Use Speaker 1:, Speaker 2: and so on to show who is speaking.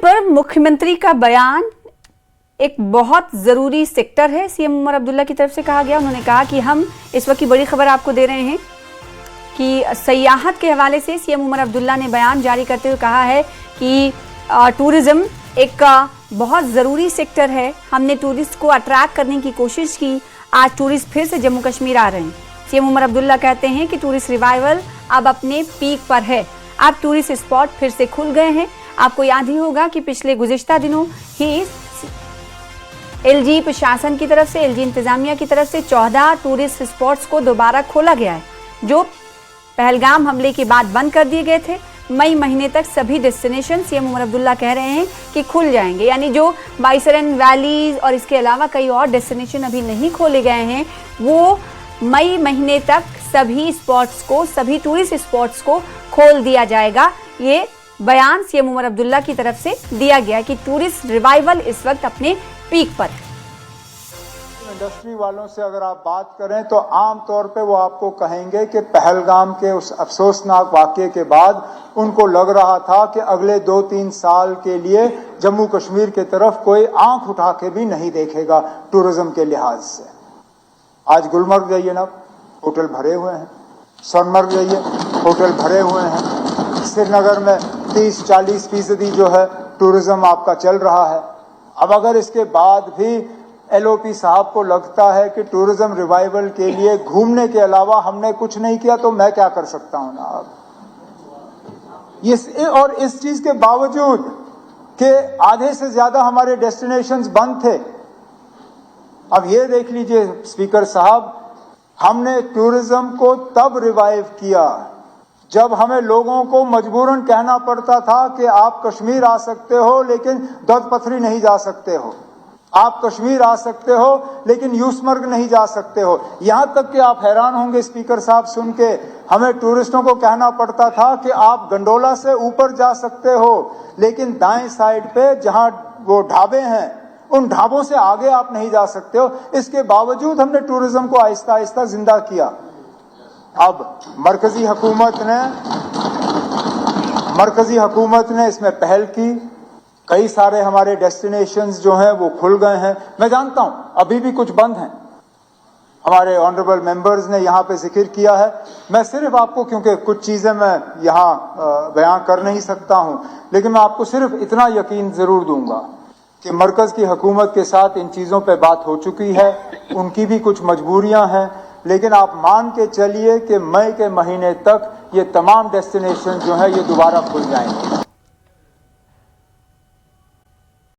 Speaker 1: पर मुख्यमंत्री का बयान एक बहुत ज़रूरी सेक्टर है। सीएम उमर अब्दुल्ला की तरफ से कहा गया, उन्होंने कहा कि हम इस वक्त की बड़ी खबर आपको दे रहे हैं कि सयाहत के हवाले से सीएम उमर अब्दुल्ला ने बयान जारी करते हुए कहा है कि टूरिज़्म एक बहुत ज़रूरी सेक्टर है। हमने टूरिस्ट को अट्रैक्ट करने की कोशिश की, आज टूरिस्ट फिर से जम्मू कश्मीर आ रहे हैं। सीएम उमर अब्दुल्ला कहते हैं कि टूरिस्ट रिवाइवल अब अपने पीक पर है। अब टूरिस्ट स्पॉट फिर से खुल गए हैं। आपको याद ही होगा कि पिछले गुज़िश्ता दिनों ही एलजी प्रशासन की तरफ से, एलजी इंतजामिया की तरफ से 14 टूरिस्ट स्पॉट्स को दोबारा खोला गया है, जो पहलगाम हमले के बाद बंद कर दिए गए थे। मई महीने तक सभी डेस्टिनेशन सीएम उमर अब्दुल्ला कह रहे हैं कि खुल जाएंगे, यानी जो बाइसरन वैलीज और इसके अलावा कई और डेस्टिनेशन अभी नहीं खोले गए हैं, वो मई महीने तक सभी स्पॉट्स को, सभी टूरिस्ट स्पॉट्स को खोल दिया जाएगा। ये बयान सीएम उमर अब्दुल्ला की तरफ से दिया गया कि टूरिस्ट रिवाइवल इस वक्त अपने पीक पर।
Speaker 2: इंडस्ट्री वालों से अगर आप बात करें तो आम तौर पे वो आपको कहेंगे कि पहलगाम के उस अफसोसनाक वाक़ये के बाद उनको लग रहा था कि अगले 2-3 साल के लिए जम्मू कश्मीर की तरफ कोई आंख उठा के भी नहीं देखेगा टूरिज्म के लिहाज से। आज गुलमर्ग जाइए ना, होटल भरे हुए हैं। सोनमर्ग जाइए, होटल भरे हुए हैं। श्रीनगर में 30-40% जो है टूरिज्म आपका चल रहा है। अब अगर इसके बाद भी एलओपी साहब को लगता है कि टूरिज्म रिवाइवल के लिए घूमने के अलावा हमने कुछ नहीं किया, तो मैं क्या कर सकता हूं ना। अब और इस चीज के बावजूद कि आधे से ज्यादा हमारे डेस्टिनेशंस बंद थे। अब ये देख लीजिए स्पीकर साहब, हमने टूरिज्म को तब रिवाइव किया जब हमें लोगों को मजबूरन कहना पड़ता था कि आप कश्मीर आ सकते हो लेकिन दौदपथरी नहीं जा सकते हो, आप कश्मीर आ सकते हो लेकिन यूसमर्ग नहीं जा सकते हो। यहां तक कि आप हैरान होंगे स्पीकर साहब सुन के, हमें टूरिस्टों को कहना पड़ता था कि आप गंडोला से ऊपर जा सकते हो लेकिन दाएं साइड पे जहां वो ढाबे हैं उन ढाबों से आगे आप नहीं जा सकते हो। इसके बावजूद हमने टूरिज्म को आहिस्ता आहिस्ता जिंदा किया। अब मरकजी हुकूमत ने इसमें पहल की। कई सारे हमारे डेस्टिनेशंस जो हैं वो खुल गए हैं। मैं जानता हूं अभी भी कुछ बंद हैं। हमारे ऑनरेबल मेंबर्स ने यहाँ पे जिक्र किया है। मैं सिर्फ आपको, क्योंकि कुछ चीजें मैं यहाँ बयां कर नहीं सकता हूं, लेकिन मैं आपको सिर्फ इतना यकीन जरूर दूंगा कि मरकज की हुकूमत के साथ इन चीजों पे बात हो चुकी है। उनकी भी कुछ मजबूरियां हैं, लेकिन आप मान के चलिए कि मई के महीने तक ये तमाम डेस्टिनेशन जो है ये दोबारा खुल जाएंगे।